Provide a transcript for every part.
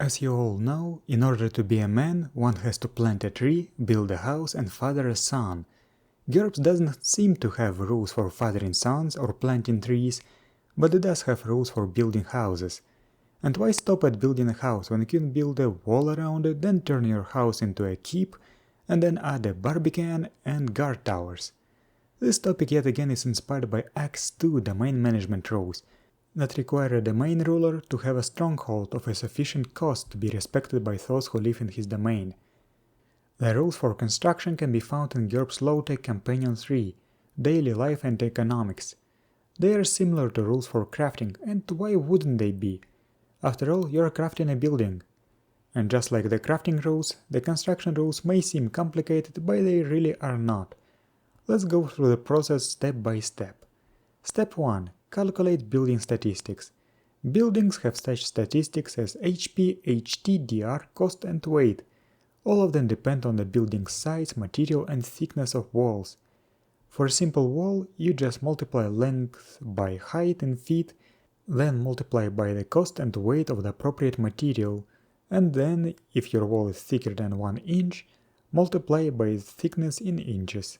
As you all know, in order to be a man, one has to plant a tree, build a house and father a son. GURPS doesn't seem to have rules for fathering sons or planting trees, but it does have rules for building houses. And why stop at building a house when you can build a wall around it, then turn your house into a keep, and then add a barbican and guard towers? This topic yet again is inspired by ACKS 2 domain management rules that require a domain ruler to have a stronghold of a sufficient cost to be respected by those who live in his domain. The rules for construction can be found in GURPS Low-Tech Companion 3, Daily Life and Economics. They are similar to rules for crafting, and why wouldn't they be? After all, you're crafting a building. And just like the crafting rules, the construction rules may seem complicated, but they really are not. Let's go through the process step by step. Step 1. Calculate building statistics. Buildings have such statistics as HP, HT, DR, cost and weight. All of them depend on the building's size, material and thickness of walls. For a simple wall, you just multiply length by height in feet, then multiply by the cost and weight of the appropriate material, and then, if your wall is thicker than 1 inch, multiply by its thickness in inches.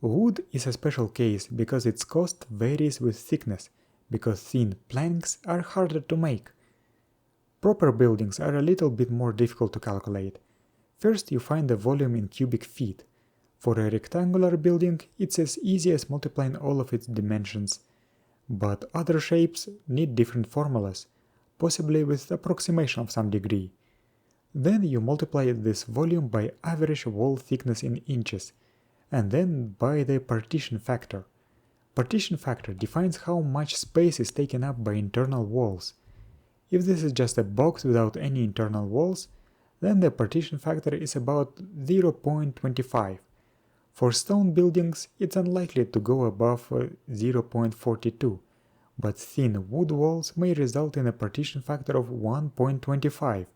Wood is a special case because its cost varies with thickness, because thin planks are harder to make. Proper buildings are a little bit more difficult to calculate. First you find the volume in cubic feet. For a rectangular building, it's as easy as multiplying all of its dimensions. But other shapes need different formulas, possibly with approximation of some degree. Then you multiply this volume by average wall thickness in inches, and then by the partition factor. Partition factor defines how much space is taken up by internal walls. If this is just a box without any internal walls, then the partition factor is about 0.25. For stone buildings, it's unlikely to go above 0.42, but thin wood walls may result in a partition factor of 1.25.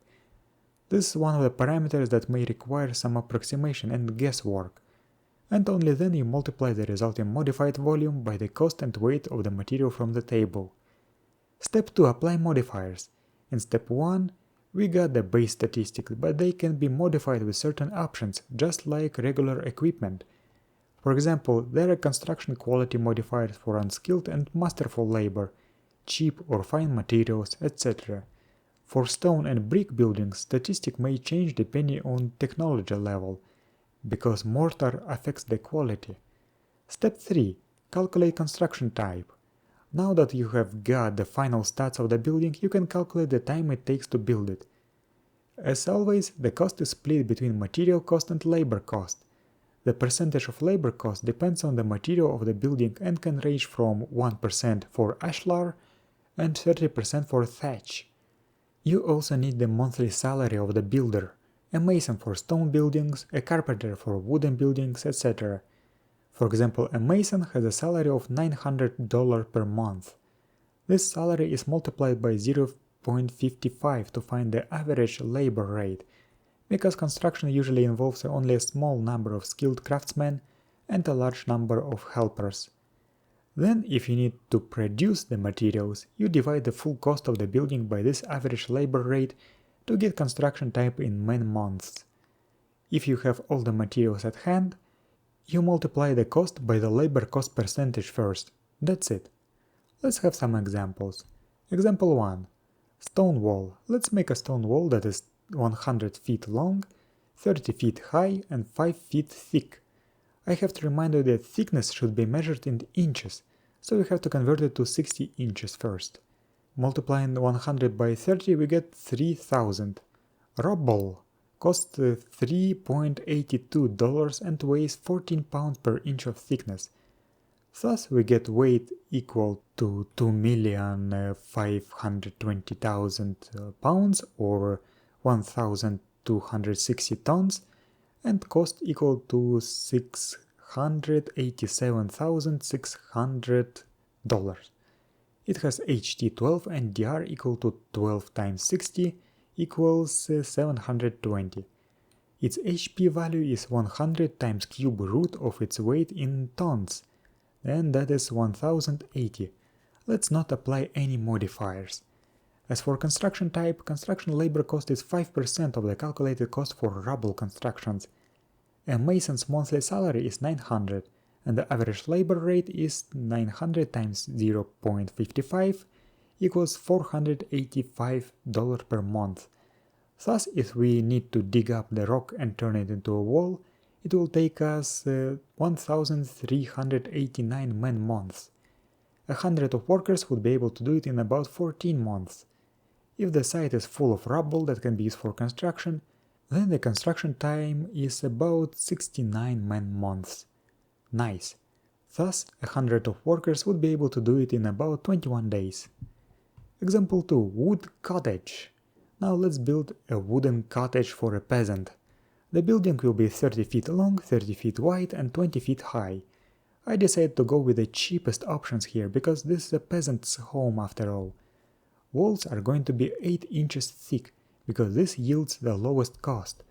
This is one of the parameters that may require some approximation and guesswork, and only then you multiply the resulting modified volume by the cost and weight of the material from the table. Step 2. Apply modifiers. In step 1, we got the base statistics, but they can be modified with certain options, just like regular equipment. For example, there are construction quality modifiers for unskilled and masterful labor, cheap or fine materials, etc. For stone and brick buildings, statistics may change depending on technology level, because mortar affects the quality. Step 3. Calculate construction type. Now that you have got the final stats of the building, you can calculate the time it takes to build it. As always, the cost is split between material cost and labor cost. The percentage of labor cost depends on the material of the building and can range from 1% for ashlar and 30% for thatch. You also need the monthly salary of the builder, a mason for stone buildings, a carpenter for wooden buildings, etc. For example, a mason has a salary of $900 per month. This salary is multiplied by 0.55 to find the average labor rate, because construction usually involves only a small number of skilled craftsmen and a large number of helpers. Then, if you need to produce the materials, you divide the full cost of the building by this average labor rate to get construction type in man-months. If you have all the materials at hand, you multiply the cost by the labor cost percentage first. That's it. Let's have some examples. Example 1. Stone wall. Let's make a stone wall that is 100 feet long, 30 feet high and 5 feet thick. I have to remind you that thickness should be measured in inches, so we have to convert it to 60 inches first. Multiplying 100 by 30 we get 3000. Rubble costs $3.82 and weighs 14 pounds per inch of thickness. Thus we get weight equal to 2,520,000 pounds or 1,260 tons, and cost equal to $687,600. It has HT12 and DR equal to 12 times 60 equals 720. Its HP value is 100 times cube root of its weight in tons, and that is 1080. Let's not apply any modifiers. As for construction type, construction labor cost is 5% of the calculated cost for rubble constructions. A mason's monthly salary is 900, and the average labor rate is 900 times 0.55 equals $485 per month. Thus, if we need to dig up the rock and turn it into a wall, it will take us 1,389 man-months. 100 of workers would be able to do it in about 14 months. If the site is full of rubble that can be used for construction, then the construction time is about 69 man-months. Nice. Thus, 100 of workers would be able to do it in about 21 days. Example 2. Wood cottage. Now let's build a wooden cottage for a peasant. The building will be 30 feet long, 30 feet wide and 20 feet high. I decided to go with the cheapest options here because this is a peasant's home after all. Walls are going to be 8 inches thick because this yields the lowest cost.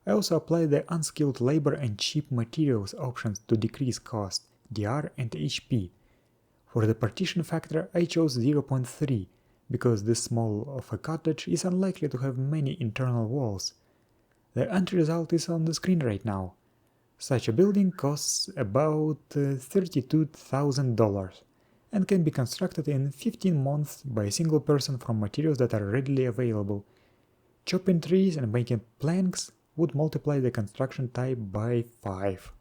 I also applied the unskilled labor and cheap materials options to decrease cost, DR and HP. For the partition factor I chose 0.3 because this small of a cottage is unlikely to have many internal walls. The end result is on the screen right now. Such a building costs about $32,000 and can be constructed in 15 months by a single person from materials that are readily available. Chopping trees and making planks would multiply the construction type by 5.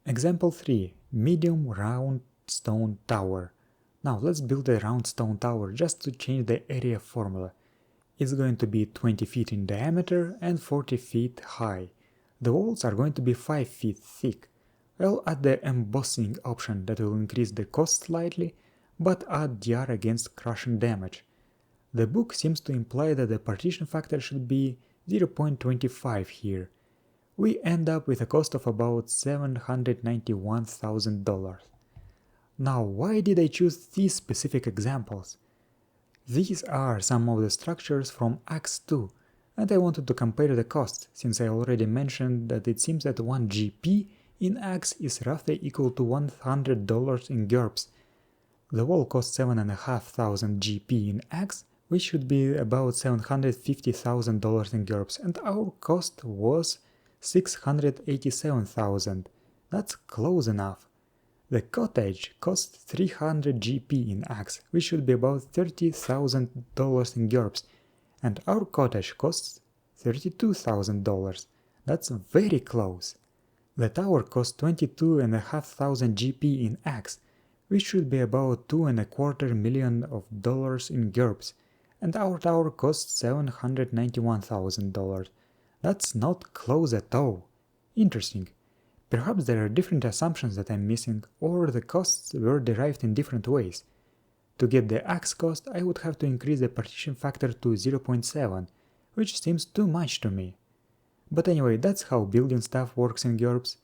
Example 3. Medium round stone tower. Now let's build a round stone tower just to change the area formula. It's going to be 20 feet in diameter and 40 feet high. The walls are going to be 5 feet thick. I'll add the embossing option that will increase the cost slightly, but add DR against crushing damage. The book seems to imply that the partition factor should be 0.25 here. We end up with a cost of about $791,000. Now, why did I choose these specific examples? These are some of the structures from ACKS 2, and I wanted to compare the costs, since I already mentioned that it seems that 1 GP in ACKS is roughly equal to $100 in GURPS. The wall costs 7,500 GP in ACKS, which should be about $750,000 in GURPS, and our cost was 687,000. That's close enough. The cottage costs 300 GP in ACKS, which should be about $30,000 in GURPS, and our cottage costs $32,000. That's very close. The tower costs 22,500 GP in ACKS, which should be about $2.25 million in GURPS, and our tower costs $791,000. That's not close at all. Interesting. Perhaps there are different assumptions that I'm missing, or the costs were derived in different ways. To get the ACKS cost, I would have to increase the partition factor to 0.7, which seems too much to me. But anyway, that's how building stuff works in GURPS.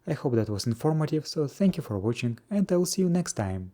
I hope that was informative, so thank you for watching, and I'll see you next time.